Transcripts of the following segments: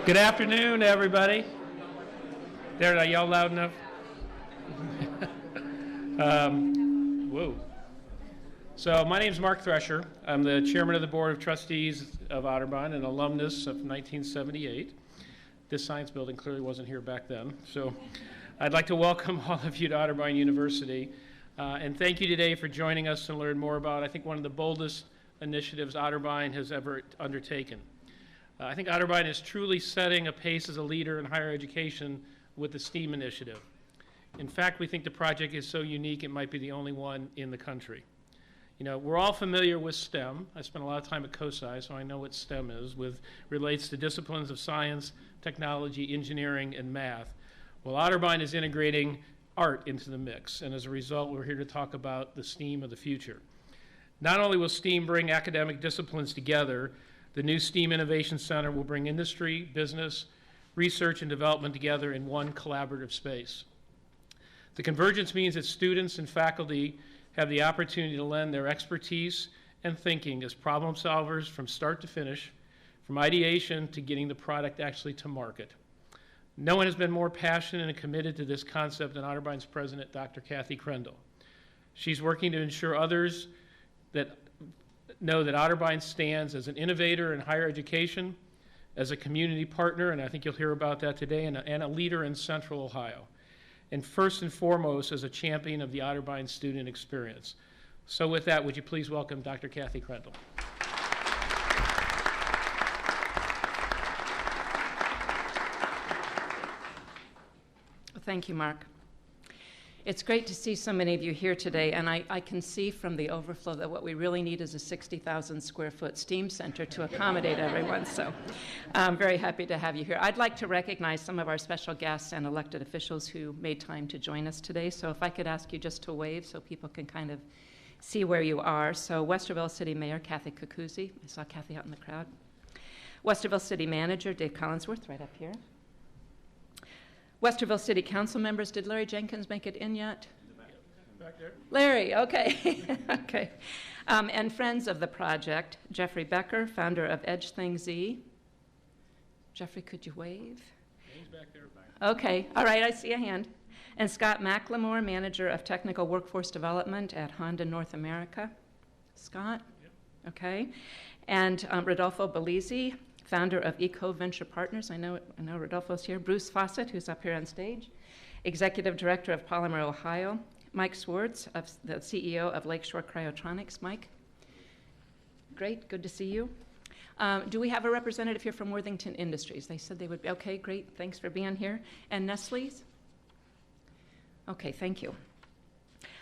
Good afternoon, everybody. There, did I yell loud enough? Whoa. So my name is Mark Thresher. I'm the chairman of the Board of Trustees of Otterbein, an alumnus of 1978. This science building clearly wasn't here back then. So I'd like to welcome all of you to Otterbein University. And thank you today for joining us to learn more about, I think, one of the boldest initiatives Otterbein has ever undertaken. I think Otterbein is truly setting a pace as a leader in higher education with the STEAM initiative. In fact, we think the project is so unique it might be the only one in the country. You know, we're all familiar with STEM. I spent a lot of time at COSI, so I know what STEM is, relates to disciplines of science, technology, engineering, and math. Well, Otterbein is integrating art into the mix, and as a result, we're here to talk about the STEAM of the future. Not only will STEAM bring academic disciplines together, the new STEAM Innovation Center will bring industry, business, research, and development together in one collaborative space. The convergence means that students and faculty have the opportunity to lend their expertise and thinking as problem solvers from start to finish, from ideation to getting the product actually to market. No one has been more passionate and committed to this concept than Otterbein's president, Dr. Kathy Crendel. She's working to ensure others that know that Otterbein stands as an innovator in higher education, as a community partner, and I think you'll hear about that today, and a leader in Central Ohio. And first and foremost, as a champion of the Otterbein student experience. So with that, would you please welcome Dr. Kathy Crendel. Thank you, Mark. It's great to see so many of you here today, and I can see from the overflow that what we really need is a 60,000 square foot STEAM center to accommodate everyone, so I'm very happy to have you here. I'd like to recognize some of our special guests and elected officials who made time to join us today, so if I could ask you just to wave so people can kind of see where you are. So Westerville City Mayor Kathy Kukuzzi, I saw Kathy out in the crowd. Westerville City Manager Dave Collinsworth, right up here. Westerville City Council members, did Larry Jenkins make it in yet? Back there. Larry, okay. Okay. And friends of the project, Jeffrey Becker, founder of Edge Thing Z. Jeffrey, could you wave? He's back there. Okay, all right, I see a hand. And Scott McLemore, manager of technical workforce development at Honda North America. Scott? Yep. Okay. And Rodolfo Bellizzi, founder of Eco Venture Partners. I know Rodolfo's here. Bruce Fawcett, who's up here on stage, executive director of Polymer Ohio. Mike Swartz, the CEO of Lakeshore Cryotronics. Mike? Great, good to see you. Do we have a representative here from Worthington Industries? They said they would be. Okay, great, thanks for being here. And Nestle's? Okay, thank you.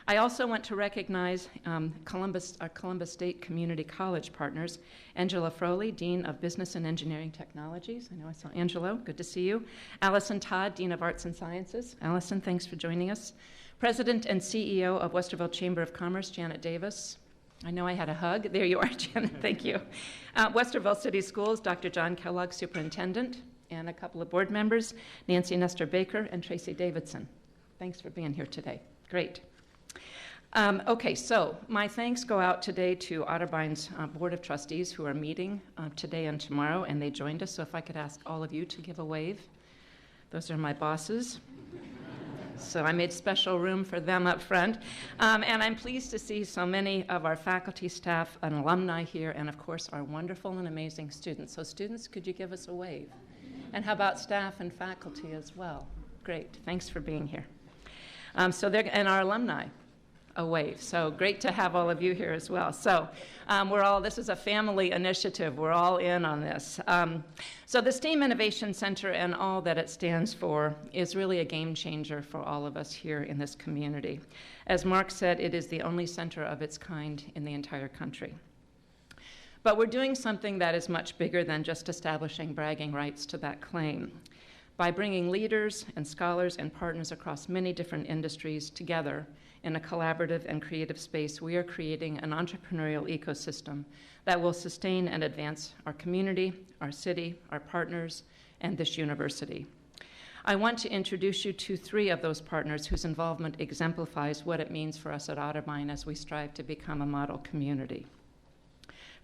I also want to recognize our Columbus State Community College partners, Angela Froley, Dean of Business and Engineering Technologies. I know I saw Angelo, good to see you. Allison Todd, Dean of Arts and Sciences. Allison, thanks for joining us. President and CEO of Westerville Chamber of Commerce, Janet Davis. I know I had a hug. There you are, Janet, thank you. Westerville City Schools, Dr. John Kellogg, Superintendent, and a couple of board members, Nancy Nestor Baker and Tracy Davidson. Thanks for being here today. Great. Okay, so my thanks go out today to Otterbein's Board of Trustees who are meeting today and tomorrow, and they joined us, so if I could ask all of you to give a wave. Those are my bosses. So I made special room for them up front. And I'm pleased to see so many of our faculty, staff, and alumni here, and of course our wonderful and amazing students. So students, could you give us a wave? And how about staff and faculty as well? Great, thanks for being here. And our alumni. A wave. So great to have all of you here as well. So this is a family initiative. We're all in on this. So the STEAM Innovation Center and all that it stands for is really a game changer for all of us here in this community. As Mark said, it is the only center of its kind in the entire country. But we're doing something that is much bigger than just establishing bragging rights to that claim. By bringing leaders and scholars and partners across many different industries together in a collaborative and creative space, we are creating an entrepreneurial ecosystem that will sustain and advance our community, our city, our partners, and this university. I want to introduce you to three of those partners whose involvement exemplifies what it means for us at Otterbein as we strive to become a model community.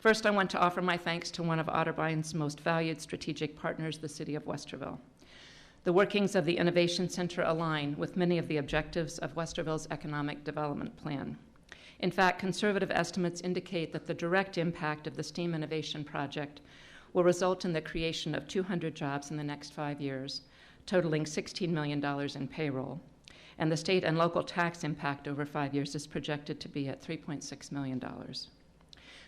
First, I want to offer my thanks to one of Otterbein's most valued strategic partners, the City of Westerville. The workings of the Innovation Center align with many of the objectives of Westerville's economic development plan. In fact, conservative estimates indicate that the direct impact of the STEAM Innovation Project will result in the creation of 200 jobs in the next 5 years, totaling $16 million in payroll. And the state and local tax impact over 5 years is projected to be at $3.6 million.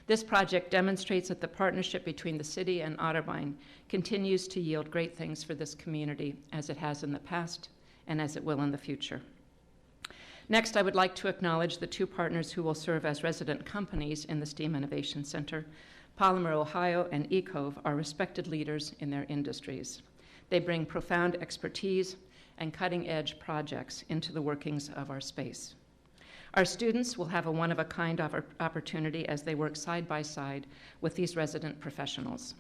This project demonstrates that the partnership between the city and Otterbein continues to yield great things for this community, as it has in the past and as it will in the future. Next, I would like to acknowledge the two partners who will serve as resident companies in the STEAM Innovation Center. Polymer Ohio and eCove are respected leaders in their industries. They bring profound expertise and cutting-edge projects into the workings of our space. Our students will have a one-of-a-kind opportunity as they work side by side with these resident professionals.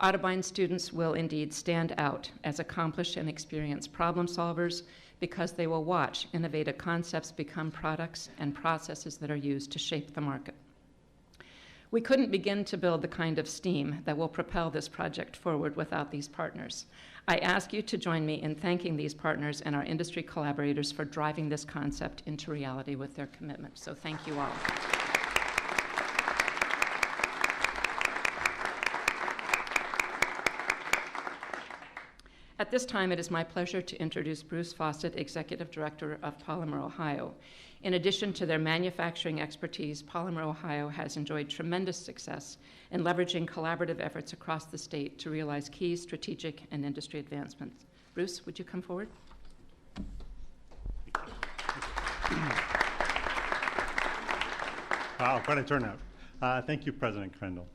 Otterbein students will indeed stand out as accomplished and experienced problem solvers because they will watch innovative concepts become products and processes that are used to shape the market. We couldn't begin to build the kind of STEAM that will propel this project forward without these partners. I ask you to join me in thanking these partners and our industry collaborators for driving this concept into reality with their commitment. So thank you all. At this time, it is my pleasure to introduce Bruce Fawcett, Executive Director of Polymer Ohio. In addition to their manufacturing expertise, Polymer Ohio has enjoyed tremendous success in leveraging collaborative efforts across the state to realize key strategic and industry advancements. Bruce, would you come forward? Wow, quite a turnout. Thank you, President Crandall.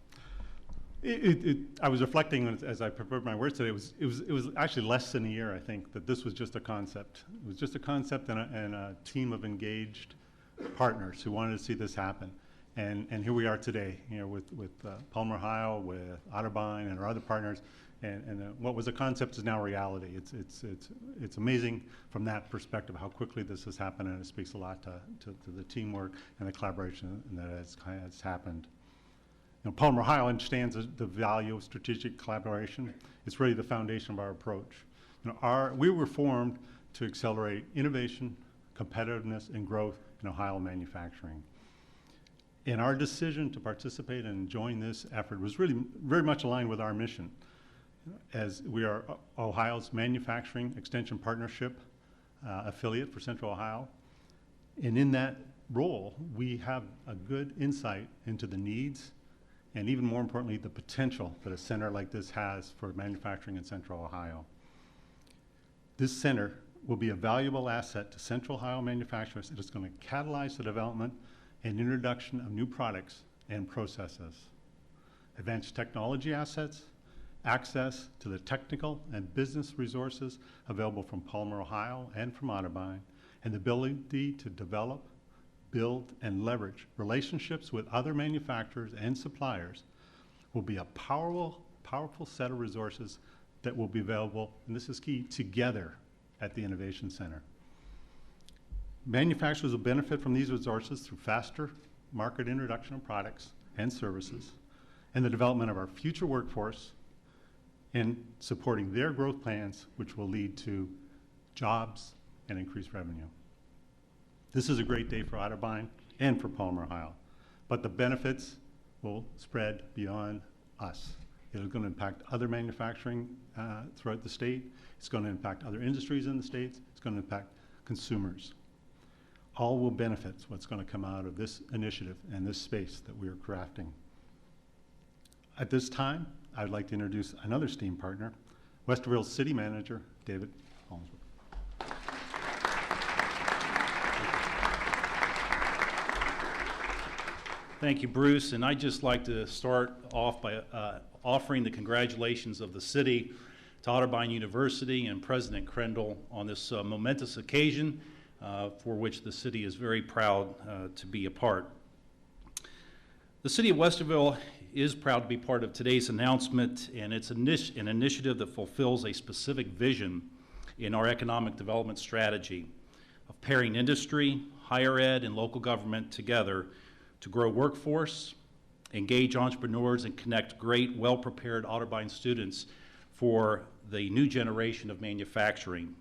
I was reflecting as I prepared my words today. It was actually less than a year, I think, that this was just a concept. It was just a concept and a team of engaged partners who wanted to see this happen. And here we are today, with Polymer Ohio, with Otterbein, and our other partners. And what was a concept is now reality. It's amazing from that perspective how quickly this has happened, and it speaks a lot to the teamwork and the collaboration that has happened. Polymer Ohio understands the value of strategic collaboration. It's really the foundation of our approach. We were formed to accelerate innovation, competitiveness, and growth in Ohio manufacturing. And our decision to participate and join this effort was really very much aligned with our mission, as we are Ohio's manufacturing extension partnership affiliate for Central Ohio. And in that role, we have a good insight into the needs and, even more importantly, the potential that a center like this has for manufacturing in Central Ohio. This center will be a valuable asset to Central Ohio manufacturers. It is going to catalyze the development and introduction of new products and processes, advanced technology assets, access to the technical and business resources available from Polymer Ohio and from Otterbein, and the ability to develop, build, and leverage relationships with other manufacturers and suppliers will be a powerful set of resources that will be available, and this is key, together at the Innovation Center. Manufacturers will benefit from these resources through faster market introduction of products and services, and the development of our future workforce, and supporting their growth plans, which will lead to jobs and increased revenue. This is a great day for Otterbein and for Polymer Ohio, but the benefits will spread beyond us. It is going to impact other manufacturing throughout the state. It's going to impact other industries in the states. It's going to impact consumers. All will benefit what's going to come out of this initiative and this space that we are crafting. At this time, I'd like to introduce another STEAM partner, Westerville City Manager, David Holmesworth. Thank you, Bruce. And I'd just like to start off by offering the congratulations of the city to Otterbein University and President Crandall on this momentous occasion for which the city is very proud to be a part. The city of Westerville is proud to be part of today's announcement, and it's an initiative that fulfills a specific vision in our economic development strategy of pairing industry, higher ed, and local government together to grow workforce, engage entrepreneurs, and connect great, well-prepared Otterbein students for the new generation of manufacturing.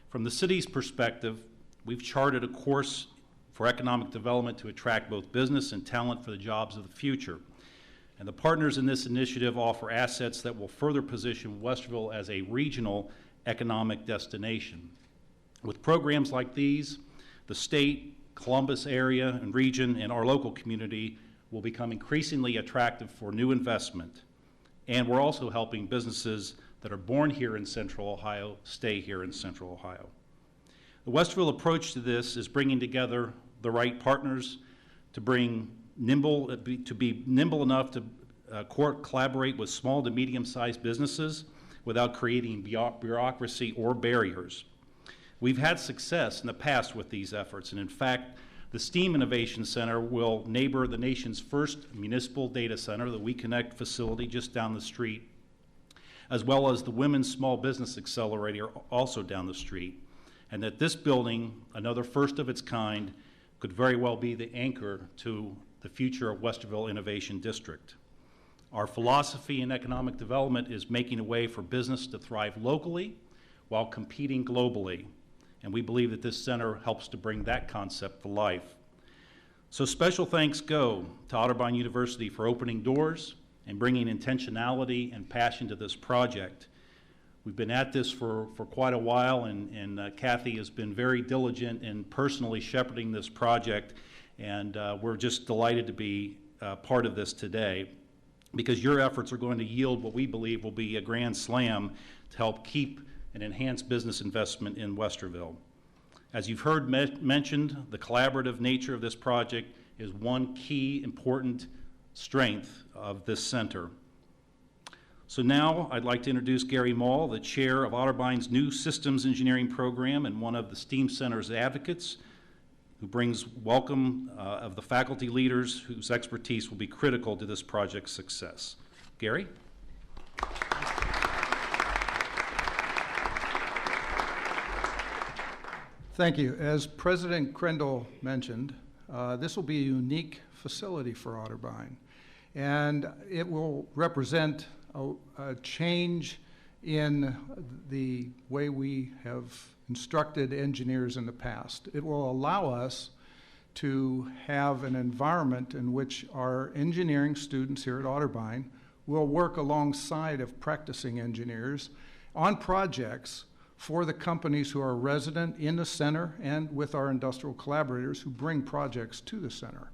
From the city's perspective, we've charted a course for economic development to attract both business and talent for the jobs of the future. And the partners in this initiative offer assets that will further position Westerville as a regional economic destination. With programs like these, the state, Columbus area and region, and our local community will become increasingly attractive for new investment. And we're also helping businesses that are born here in Central Ohio stay here in Central Ohio. The Westerville approach to this is bringing together the right partners to be nimble enough to collaborate with small to medium-sized businesses without creating bureaucracy or barriers. We've had success in the past with these efforts, and in fact, the STEAM Innovation Center will neighbor the nation's first municipal data center, the WeConnect facility just down the street, as well as the Women's Small Business Accelerator also down the street, and that this building, another first of its kind, could very well be the anchor to the future of Westerville Innovation District. Our philosophy in economic development is making a way for business to thrive locally while competing globally. And we believe that this center helps to bring that concept to life. So special thanks go to Otterbein University for opening doors and bringing intentionality and passion to this project. We've been at this for quite a while, and Kathy has been very diligent in personally shepherding this project, and we're just delighted to be part of this today, because your efforts are going to yield what we believe will be a grand slam to help keep and enhance business investment in Westerville. As you've heard mentioned, the collaborative nature of this project is one key important strength of this center. So now I'd like to introduce Gary Mall, the chair of Otterbein's new systems engineering program and one of the STEAM Center's advocates, who brings welcome of the faculty leaders whose expertise will be critical to this project's success. Gary? Thank you. As President Crendel mentioned, this will be a unique facility for Otterbein, and it will represent a change in the way we have instructed engineers in the past. It will allow us to have an environment in which our engineering students here at Otterbein will work alongside of practicing engineers on projects for the companies who are resident in the center and with our industrial collaborators who bring projects to the center.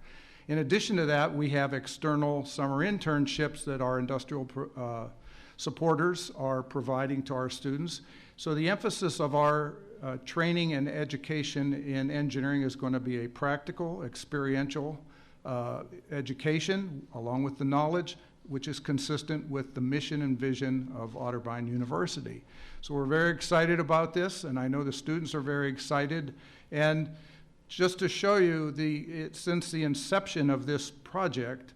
In addition to that, we have external summer internships that our industrial supporters are providing to our students. So the emphasis of our training and education in engineering is going to be a practical, experiential education, along with the knowledge, which is consistent with the mission and vision of Otterbein University. So we're very excited about this, and I know the students are very excited. And just to show you, since the inception of this project,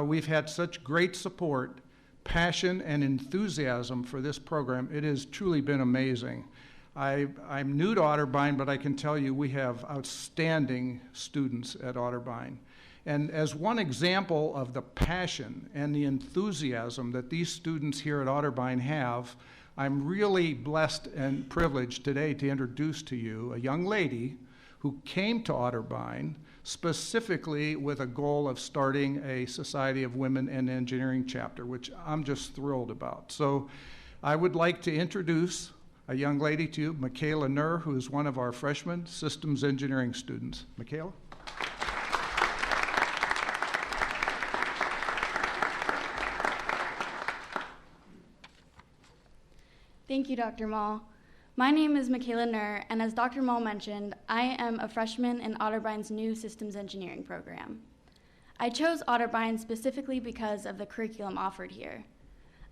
we've had such great support, passion, and enthusiasm for this program. It has truly been amazing. I'm new to Otterbein, but I can tell you we have outstanding students at Otterbein. And as one example of the passion and the enthusiasm that these students here at Otterbein have, I'm really blessed and privileged today to introduce to you a young lady who came to Otterbein specifically with a goal of starting a Society of Women in Engineering chapter, which I'm just thrilled about. So I would like to introduce a young lady to you, Michaela Nur, who is one of our freshman systems engineering students. Michaela? Thank you, Dr. Mall. My name is Michaela Nur, and as Dr. Mall mentioned, I am a freshman in Otterbein's new systems engineering program. I chose Otterbein specifically because of the curriculum offered here.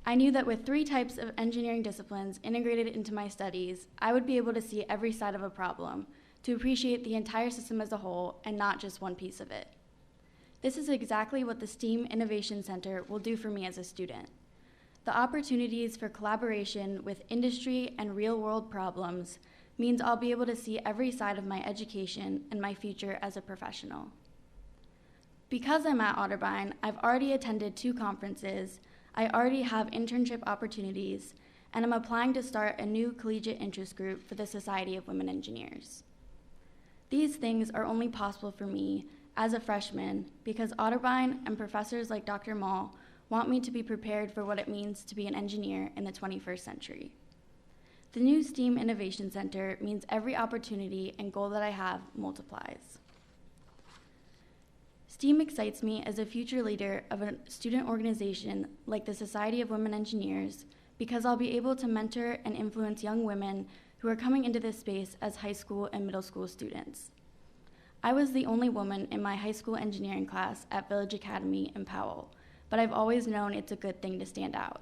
I knew that with 3 types of engineering disciplines integrated into my studies, I would be able to see every side of a problem, to appreciate the entire system as a whole and not just one piece of it. This is exactly what the STEAM Innovation Center will do for me as a student. The opportunities for collaboration with industry and real-world problems means I'll be able to see every side of my education and my future as a professional. Because I'm at Otterbein, I've already attended 2 conferences, I already have internship opportunities, and I'm applying to start a new collegiate interest group for the Society of Women Engineers. These things are only possible for me as a freshman because Otterbein and professors like Dr. Mall want me to be prepared for what it means to be an engineer in the 21st century. The new STEAM Innovation Center means every opportunity and goal that I have multiplies. STEAM excites me as a future leader of a student organization like the Society of Women Engineers because I'll be able to mentor and influence young women who are coming into this space as high school and middle school students. I was the only woman in my high school engineering class at Village Academy in Powell, but I've always known it's a good thing to stand out.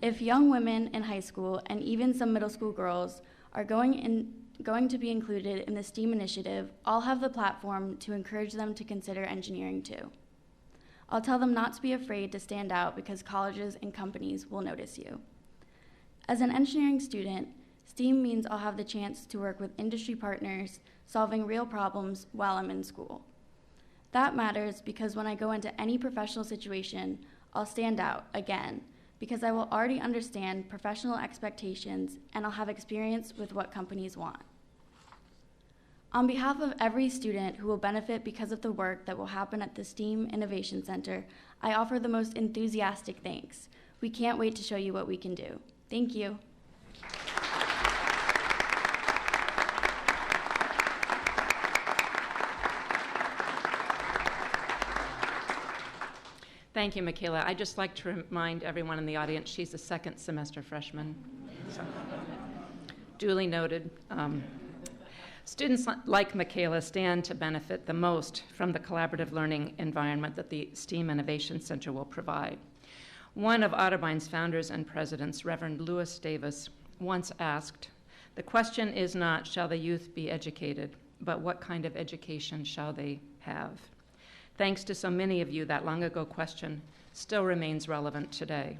If young women in high school and even some middle school girls are going to be included in the STEAM initiative, I'll have the platform to encourage them to consider engineering too. I'll tell them not to be afraid to stand out because colleges and companies will notice you. As an engineering student, STEAM means I'll have the chance to work with industry partners, solving real problems while I'm in school. That matters because when I go into any professional situation, I'll stand out again, because I will already understand professional expectations and I'll have experience with what companies want. On behalf of every student who will benefit because of the work that will happen at the STEAM Innovation Center, I offer the most enthusiastic thanks. We can't wait to show you what we can do. Thank you. Thank you, Michaela. I'd just like to remind everyone in the audience she's a second semester freshman. So, duly noted. Students like Michaela stand to benefit the most from the collaborative learning environment that the STEAM Innovation Center will provide. One of Otterbein's founders and presidents, Reverend Lewis Davis, once asked, "The question is not, shall the youth be educated, but what kind of education shall they have?" Thanks to so many of you, that long ago question still remains relevant today.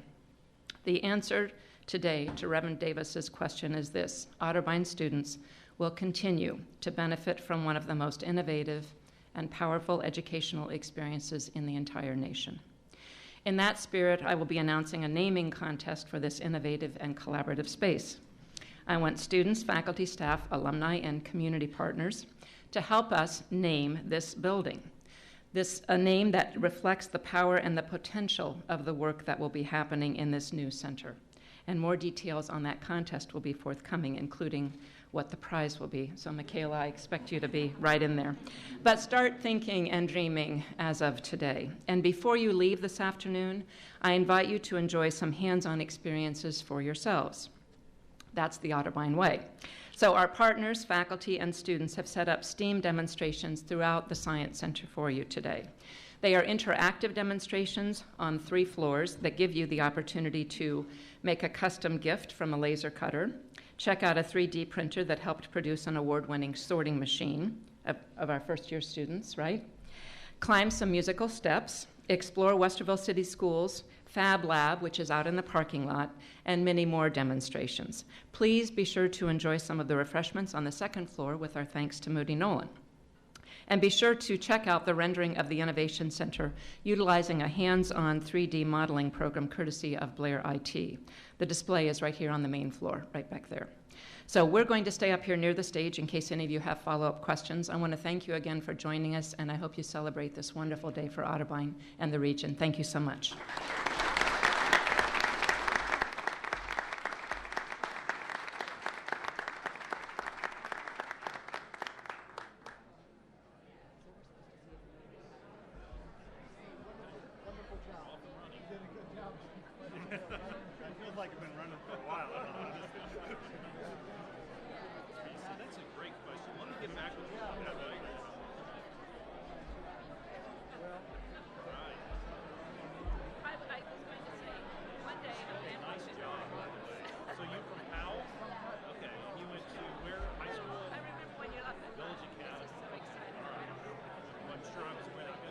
The answer today to Reverend Davis's question is this: Otterbein students will continue to benefit from one of the most innovative and powerful educational experiences in the entire nation. In that spirit, I will be announcing a naming contest for this innovative and collaborative space. I want students, faculty, staff, alumni, and community partners to help us name this building. A name that reflects the power and the potential of the work that will be happening in this new center. And more details on that contest will be forthcoming, including what the prize will be. So, Michaela, I expect you to be right in there. But start thinking and dreaming as of today. And before you leave this afternoon, I invite you to enjoy some hands-on experiences for yourselves. That's the Otterbein way. So our partners, faculty, and students have set up STEAM demonstrations throughout the Science Center for you today. They are interactive demonstrations on 3 floors that give you the opportunity to make a custom gift from a laser cutter, check out a 3D printer that helped produce an award-winning sorting machine of our first-year students, right? Climb some musical steps, explore Westerville City Schools, Fab Lab, which is out in the parking lot, and many more demonstrations. Please be sure to enjoy some of the refreshments on the 2nd floor with our thanks to Moody Nolan. And be sure to check out the rendering of the Innovation Center utilizing a hands-on 3D modeling program courtesy of Blair IT. The display is right here on the main floor, right back there. So we're going to stay up here near the stage in case any of you have follow-up questions. I want to thank you again for joining us, and I hope you celebrate this wonderful day for Otterbein and the region. Thank you so much.